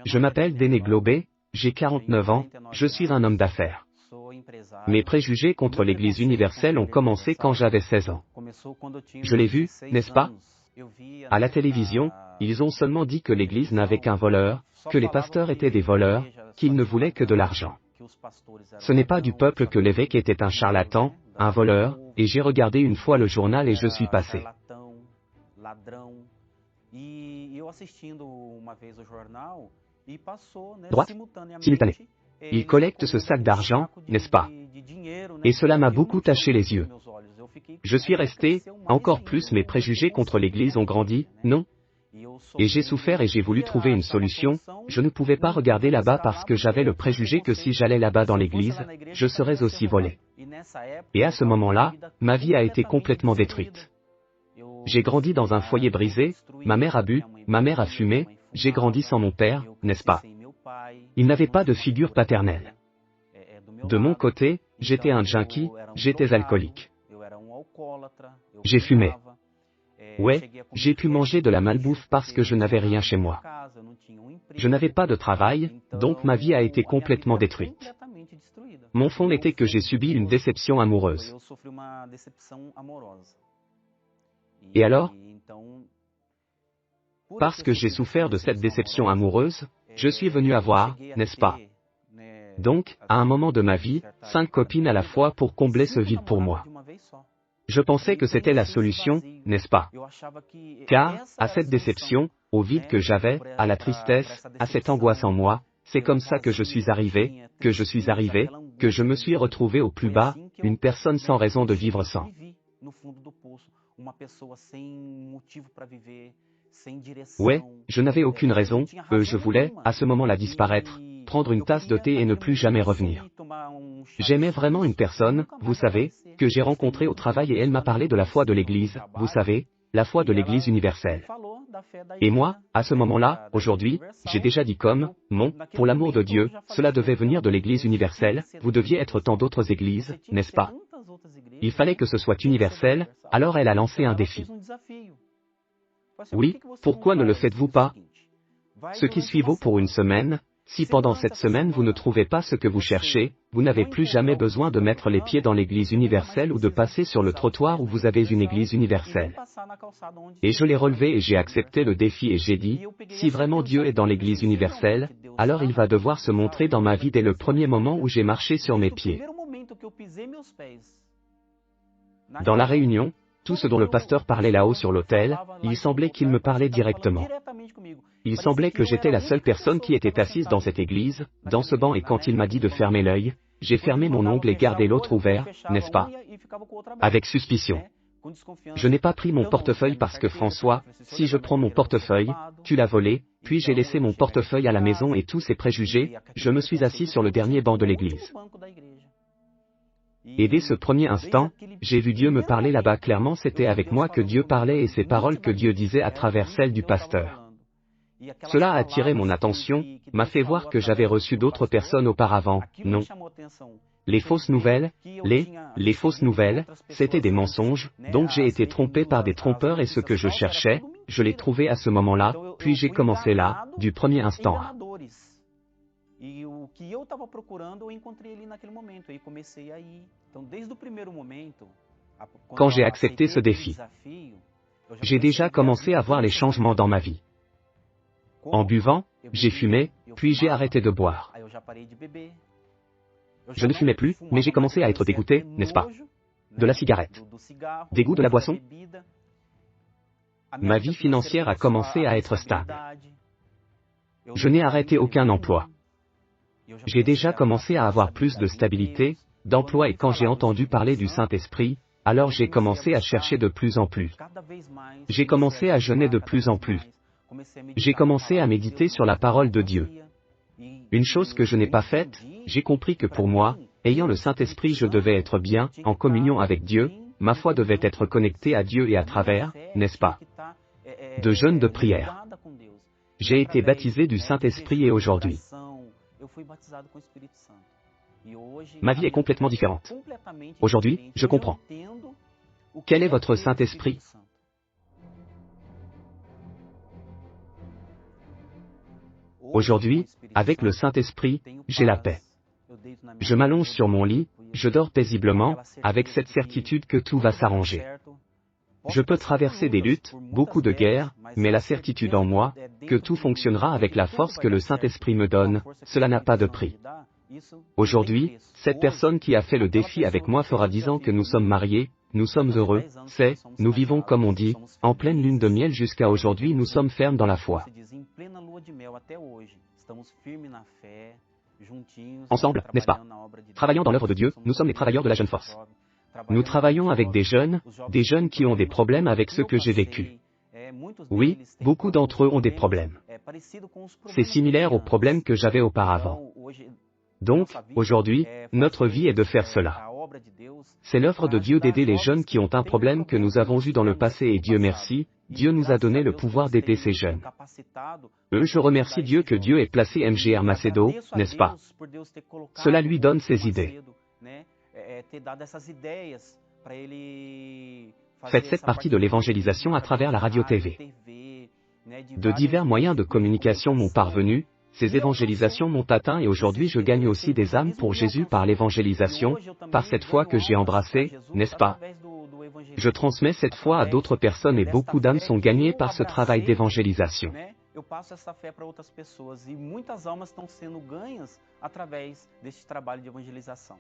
Je m'appelle Déné Globé, j'ai 49 ans, je suis un homme d'affaires. Mes préjugés contre l'Église universelle ont commencé quand j'avais 16 ans. Je l'ai vu, n'est-ce pas? À la télévision, ils ont seulement dit que l'Église n'avait qu'un voleur, que les pasteurs étaient des voleurs, qu'ils ne voulaient que de l'argent. Ce n'est pas du peuple que l'évêque était un charlatan, un voleur, et j'ai regardé une fois le journal et je suis passé. Droite, simultané. Il collecte ce sac d'argent, n'est-ce pas? Et cela m'a beaucoup taché les yeux. Je suis resté, encore plus mes préjugés contre l'Église ont grandi, non? Et j'ai souffert et j'ai voulu trouver une solution, je ne pouvais pas regarder là-bas parce que j'avais le préjugé que si j'allais là-bas dans l'Église, je serais aussi volé. Et à ce moment-là, ma vie a été complètement détruite. J'ai grandi dans un foyer brisé, ma mère a bu, ma mère a fumé, j'ai grandi sans mon père, n'est-ce pas? Il n'avait pas de figure paternelle. De mon côté, j'étais un junkie, j'étais alcoolique. J'ai fumé. Ouais, j'ai pu manger de la malbouffe parce que je n'avais rien chez moi. Je n'avais pas de travail, donc ma vie a été complètement détruite. Mon fond était que j'ai subi une déception amoureuse. Et alors? Parce que j'ai souffert de cette déception amoureuse, je suis venu avoir, n'est-ce pas? Donc, à un moment de ma vie, 5 copines à la fois pour combler ce vide pour moi. Je pensais que c'était la solution, n'est-ce pas? Car, à cette déception, au vide que j'avais, à la tristesse, à cette angoisse en moi, c'est comme ça que je suis arrivé, que je me suis retrouvé au plus bas, une personne sans raison de vivre sans. Ouais, je n'avais aucune raison, je voulais, à ce moment-là disparaître, prendre une tasse de thé et ne plus jamais revenir. J'aimais vraiment une personne, vous savez, que j'ai rencontrée au travail et elle m'a parlé de la foi de l'Église, vous savez, la foi de l'Église universelle. Et moi, à ce moment-là, aujourd'hui, j'ai déjà dit comme, non, pour l'amour de Dieu, cela devait venir de l'Église universelle, vous deviez être tant d'autres églises, n'est-ce pas? Il fallait que ce soit universel, alors elle a lancé un défi. Oui, pourquoi ne le faites-vous pas? Ce qui suit vaut pour une semaine, si pendant cette semaine vous ne trouvez pas ce que vous cherchez, vous n'avez plus jamais besoin de mettre les pieds dans l'église universelle ou de passer sur le trottoir où vous avez une église universelle. Et je l'ai relevé et j'ai accepté le défi et j'ai dit, si vraiment Dieu est dans l'église universelle, alors il va devoir se montrer dans ma vie dès le premier moment où j'ai marché sur mes pieds. Dans la réunion, tout ce dont le pasteur parlait là-haut sur l'autel, il semblait qu'il me parlait directement. Il semblait que j'étais la seule personne qui était assise dans cette église, dans ce banc et quand il m'a dit de fermer l'œil, j'ai fermé mon ongle et gardé l'autre ouvert, n'est-ce pas? Avec suspicion. Je n'ai pas pris mon portefeuille parce que François, si je prends mon portefeuille, tu l'as volé, puis j'ai laissé mon portefeuille à la maison et tous ces préjugés, je me suis assis sur le dernier banc de l'église. Et dès ce premier instant, j'ai vu Dieu me parler là-bas clairement, c'était avec moi que Dieu parlait et ces paroles que Dieu disait à travers celles du pasteur. Cela a attiré mon attention, m'a fait voir que j'avais reçu d'autres personnes auparavant, non. Les fausses nouvelles, les fausses nouvelles, c'était des mensonges, donc j'ai été trompé par des trompeurs et ce que je cherchais, je l'ai trouvé à ce moment-là, puis j'ai commencé là, du premier instant à. Quand j'ai accepté ce défi, j'ai déjà commencé à voir les changements dans ma vie. En buvant, j'ai fumé, puis j'ai arrêté de boire. Je ne fumais plus, mais j'ai commencé à être dégoûté, n'est-ce pas? De la cigarette. Dégoût de la boisson. Ma vie financière a commencé à être stable. Je n'ai arrêté aucun emploi. J'ai déjà commencé à avoir plus de stabilité, d'emploi et quand j'ai entendu parler du Saint-Esprit, alors j'ai commencé à chercher de plus en plus. J'ai commencé à jeûner de plus en plus. J'ai commencé à méditer sur la parole de Dieu. Une chose que je n'ai pas faite, j'ai compris que pour moi, ayant le Saint-Esprit je devais être bien, en communion avec Dieu, ma foi devait être connectée à Dieu et à travers, n'est-ce pas? De jeûne de prière. J'ai été baptisé du Saint-Esprit et aujourd'hui, ma vie est complètement différente. Aujourd'hui, je comprends. Quel est votre Saint-Esprit? Aujourd'hui, avec le Saint-Esprit, j'ai la paix. Je m'allonge sur mon lit, je dors paisiblement, avec cette certitude que tout va s'arranger. Je peux traverser des luttes, beaucoup de guerres, mais la certitude en moi, que tout fonctionnera avec la force que le Saint-Esprit me donne, cela n'a pas de prix. Aujourd'hui, cette personne qui a fait le défi avec moi fera 10 ans que nous sommes mariés, nous sommes heureux, nous vivons comme on dit, en pleine lune de miel jusqu'à aujourd'hui nous sommes fermes dans la foi. Ensemble, n'est-ce pas? Travaillant dans l'œuvre de Dieu, nous sommes les travailleurs de la jeune force. Nous travaillons avec des jeunes qui ont des problèmes avec ce que j'ai vécu. Oui, beaucoup d'entre eux ont des problèmes. C'est similaire aux problèmes que j'avais auparavant. Donc, aujourd'hui, notre vie est de faire cela. C'est l'œuvre de Dieu d'aider les jeunes qui ont un problème que nous avons eu dans le passé et Dieu merci, Dieu nous a donné le pouvoir d'aider ces jeunes. Je remercie Dieu que Dieu ait placé MGR Macedo, n'est-ce pas? Cela lui donne ses idées. Faites cette partie de l'évangélisation à travers la radio-TV. De divers moyens de communication m'ont parvenu, ces évangélisations m'ont atteint et aujourd'hui je gagne aussi des âmes pour Jésus par l'évangélisation, par cette foi que j'ai embrassée, n'est-ce pas? Je transmets cette foi à d'autres personnes et beaucoup d'âmes sont gagnées par ce travail d'évangélisation. Eu passo essa fé para outras pessoas e muitas almas estão sendo ganhas através deste trabalho de evangelização.